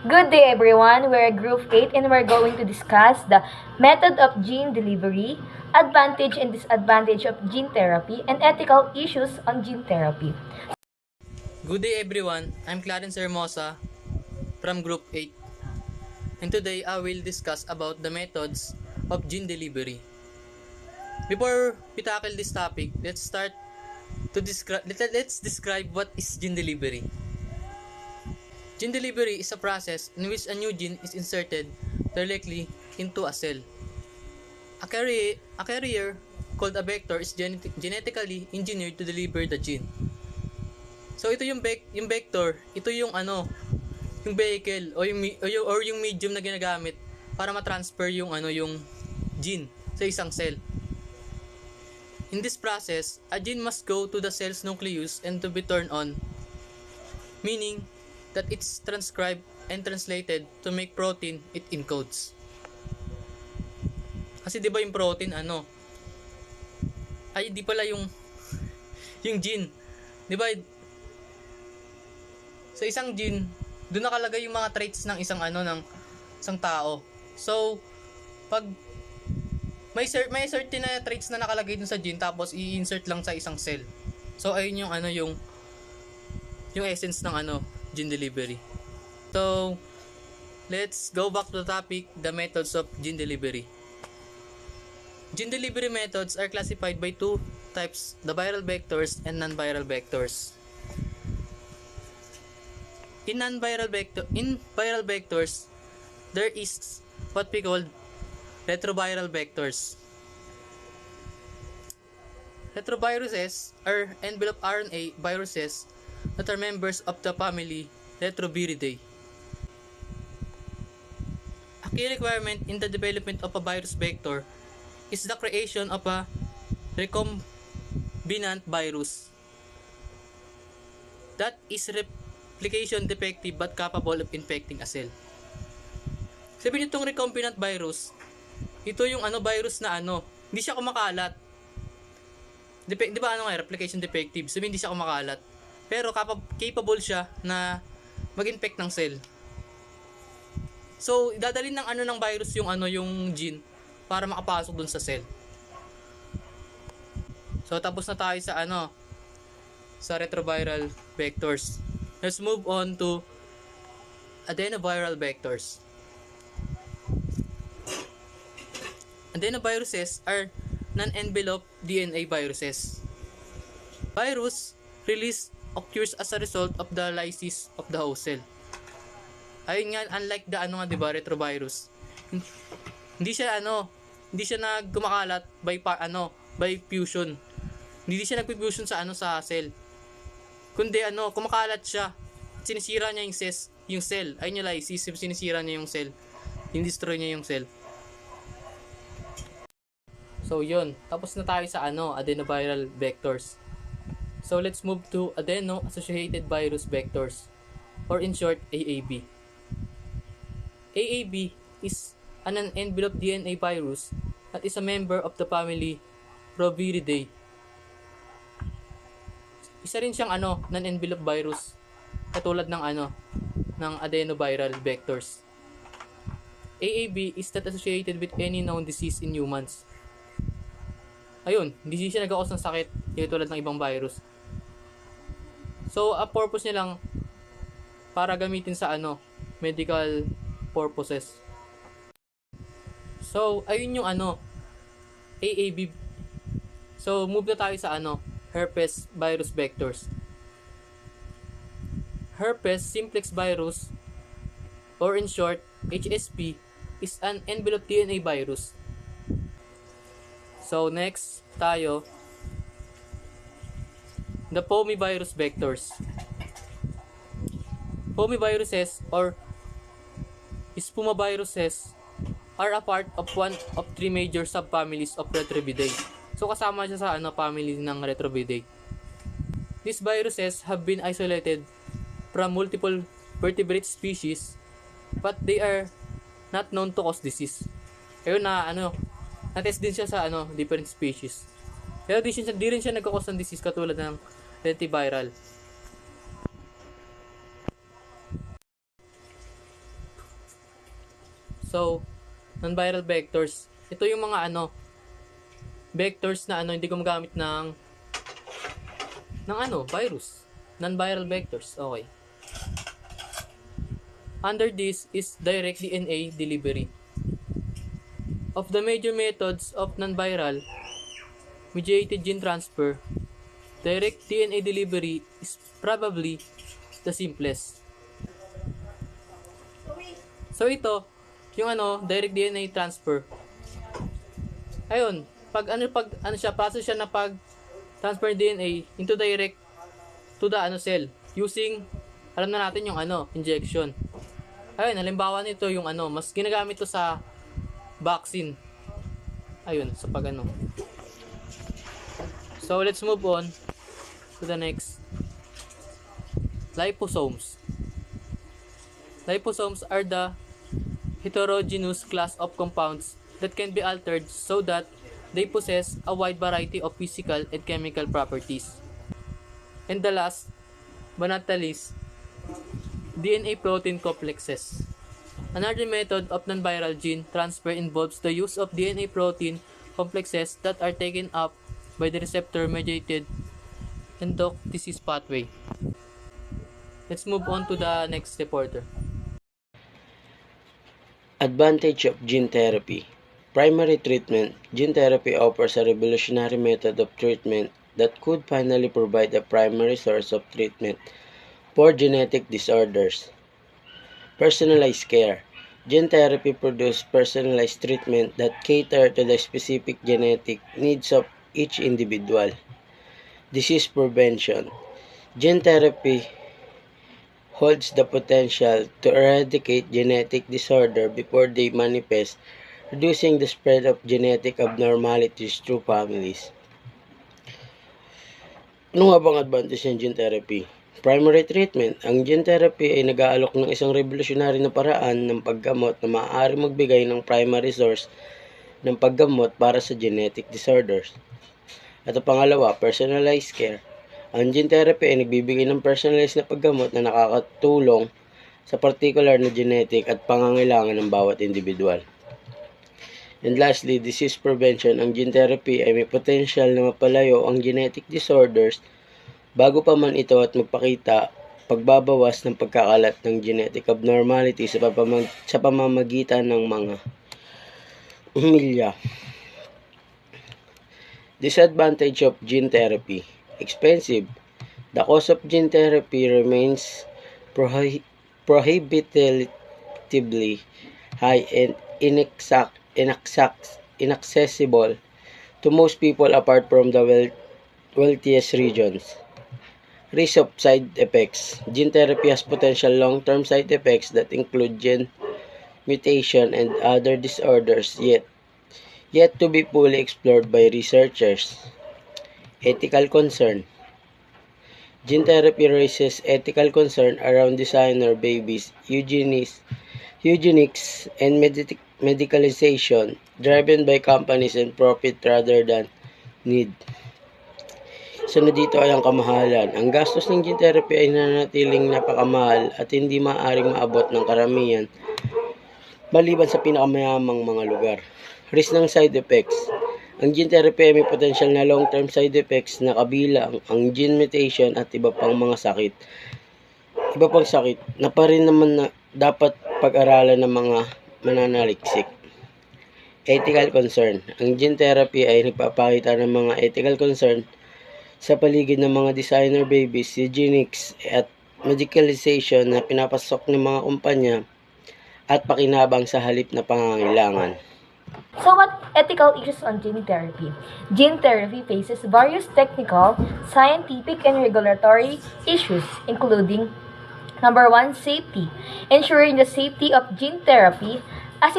Good day everyone, we're Group 8 and we're going to discuss the method of gene delivery, advantage and disadvantage of gene therapy, and ethical issues on gene therapy. Good day everyone, I'm Clarence Hermosa from Group 8 and today I will discuss about the methods of gene delivery. Before we tackle this topic, let's describe what is gene delivery. Gene delivery is a process in which a new gene is inserted directly into a cell. A carrier called a vector is genetically engineered to deliver the gene. So ito yung vector, ito yung yung vehicle or yung medium na ginagamit para ma-transfer yung gene sa isang cell. In this process, a gene must go to the cell's nucleus and to be turned on, meaning that it's transcribed and translated to make protein it encodes. Kasi 'di ba yung protein ay di pala yung gene. 'Di ba? Sa isang gene, doon nakalagay yung mga traits ng isang tao. So, pag may certain na traits na nakalagay dun sa gene tapos i-insert lang sa isang cell. So, ayun yung essence ng gene delivery. So, let's go back to the topic, the methods of gene delivery. Gene delivery methods are classified by two types, the viral vectors and non-viral vectors. In viral vectors, there is what we call retroviral vectors. Retroviruses are enveloped RNA viruses that are members of the family Retroviridae. A key requirement in the development of a virus vector is the creation of a recombinant virus that is replication defective but capable of infecting a cell. Sabihin nitong recombinant virus, ito yung virus na hindi siya kumakalat. Di ba replication defective? Sabihin hindi siya kumakalat. Pero capable siya na mag-infect ng cell. So, dadalhin ng virus yung gene para makapasok dun sa cell. So, tapos na tayo sa retroviral vectors. Let's move on to adenoviral vectors. Adenoviruses are non-enveloped DNA viruses. Virus release occurs as a result of the lysis of the host cell. Ayun nga, unlike the diba, retrovirus. Hindi siya nagkumakalat by fusion. Hindi siya nagpi-fusion sa cell. Kundi kumakalat siya. Sinisira niya yung cell. Ayun yung lysis, sinisira niya yung cell. Destroy niya yung cell. So yun, tapos na tayo sa adenoviral vectors. So let's move to adeno-associated virus vectors, or in short, AAV. AAV is an enveloped DNA virus that is a member of the family Proviridae. Isa rin siyang non-enveloped virus katulad ng adenoviral vectors. AAV is not associated with any known disease in humans. Ayun, hindi siya nag-cause ng sakit tulad ng ibang virus. So, a purpose niya lang para gamitin sa medical purposes. So, ayun yung AAV. So, move na tayo sa herpes virus vectors. Herpes simplex virus, or in short, HSV, is an enveloped DNA virus. So, next tayo, the pomivirus vectors. Pomiviruses or spumaviruses are a part of one of three major subfamilies of Retrovidae. So, kasama siya sa family ng Retrovidae. These viruses have been isolated from multiple vertebrate species, but they are not known to cause disease. Ayun na-test din siya sa different species. Pero di rin siya nagkakos ng disease katulad ng lentiviral. So, non-viral vectors. Ito yung mga vectors na hindi gumagamit ng virus. Non-viral vectors. Okay. Under this is direct DNA delivery. Of the major methods of non-viral mediated gene transfer, direct DNA delivery is probably the simplest. So ito, yung direct DNA transfer. Ayun, process siya na pag transfer DNA into direct to the cell using alam na natin yung injection. Ayun, halimbawa nito yung mas ginagamit to sa vaccine. Ayun, sa pag So let's move on to the next. Liposomes. Liposomes are the heterogeneous class of compounds that can be altered so that they possess a wide variety of physical and chemical properties. And the last, but not the least, DNA protein complexes. Another method of non-viral gene transfer involves the use of DNA protein complexes that are taken up by the receptor-mediated endocytosis pathway. Let's move on to the next reporter. Advantage of gene therapy. Primary treatment. Gene therapy offers a revolutionary method of treatment that could finally provide a primary source of treatment for genetic disorders. Personalized care. Gene therapy produces personalized treatment that cater to the specific genetic needs of each individual. Disease prevention. Gene therapy holds the potential to eradicate genetic disorder before they manifest, reducing the spread of genetic abnormalities through families. Ano nga bang advantage ng gene therapy? Primary treatment. Ang gene therapy ay nag-aalok ng isang revolutionary na paraan ng paggamot na maaari magbigay ng primary source ng paggamot para sa genetic disorders. At ang pangalawa, personalized care. Ang gene therapy ay nagbibigay ng personalized na paggamot na nakakatulong sa particular na genetic at pangangailangan ng bawat individual. And lastly, disease prevention. Ang gene therapy ay may potential na mapalayo ang genetic disorders bago pa man ito at magpakita pagbabawas ng pagkakalat ng genetic abnormality sa pamamagitan ng mga umilya. Disadvantage of gene therapy. Expensive. The cost of gene therapy remains prohibitively high and inaccessible to most people apart from the wealthiest regions. Risk of side effects. Gene therapy has potential long-term side effects that include gene mutation and other disorders yet to be fully explored by researchers. Ethical concern. Gene therapy raises ethical concern around designer babies, eugenics, and medicalization, driven by companies and profit rather than need. Sunod dito ay ang kamahalan. Ang gastos ng gene therapy ay nanatiling napakamahal at hindi maaaring maabot ng karamihan maliban sa pinakamayamang mga lugar. Risk ng side effects. Ang gene therapy ay may potential na long-term side effects na kabilang ang gene mutation at iba pang sakit na pa rin naman na dapat pag-aralan ng mga mananaliksik. Ethical concern. Ang gene therapy ay nagpapakita ng mga ethical concern sa paligid ng mga designer babies, eugenics at medicalization na pinapasok ng mga kumpanya at pakinabang sa halip na pangangailangan. So what ethical issues on gene therapy? Gene therapy faces various technical, scientific, and regulatory issues, including number 1, safety. Ensuring the safety of gene therapy as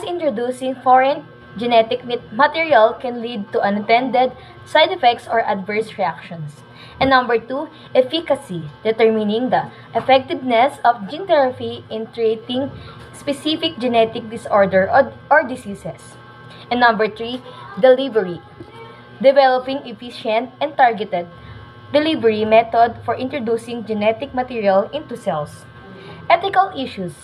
introducing foreign genetic material can lead to unintended side effects or adverse reactions. And number 2, efficacy, determining the effectiveness of gene therapy in treating specific genetic disorder or diseases. And number 3, delivery, developing efficient and targeted delivery method for introducing genetic material into cells. Ethical issues.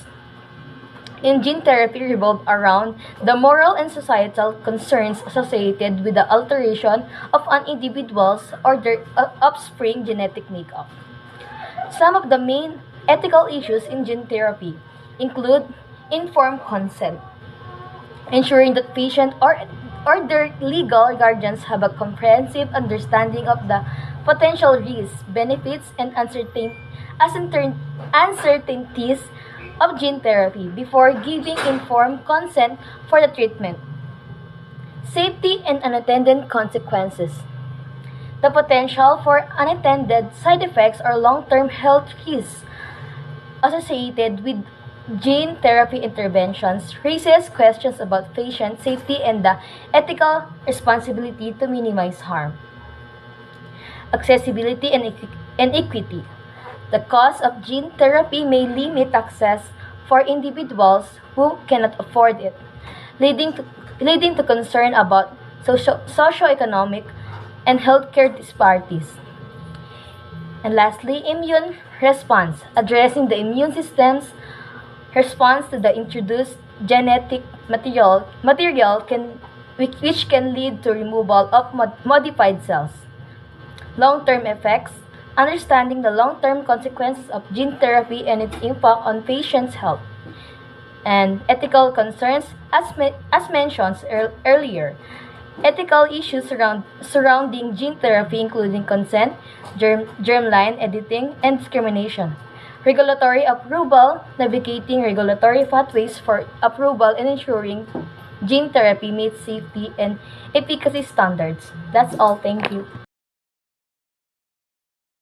in gene therapy revolve around the moral and societal concerns associated with the alteration of an individual's or their offspring genetic makeup. Some of the main ethical issues in gene therapy include informed consent, ensuring that patients or their legal guardians have a comprehensive understanding of the potential risks, benefits, and uncertainties of gene therapy before giving informed consent for the treatment. Safety and unintended consequences. The potential for unintended side effects or long-term health risks associated with gene therapy interventions raises questions about patient safety and the ethical responsibility to minimize harm. Accessibility and equity. The cost of gene therapy may limit access for individuals who cannot afford it, leading to concern about socioeconomic and healthcare disparities. And lastly, immune response, addressing the immune system's response to the introduced genetic material which can lead to removal of modified cells. Long-term effects, understanding the long-term consequences of gene therapy and its impact on patients' health. And ethical concerns, as mentioned earlier. Ethical issues surrounding gene therapy, including consent, germline editing, and discrimination. Regulatory approval, navigating regulatory pathways for approval and ensuring gene therapy meets safety and efficacy standards. That's all. Thank you.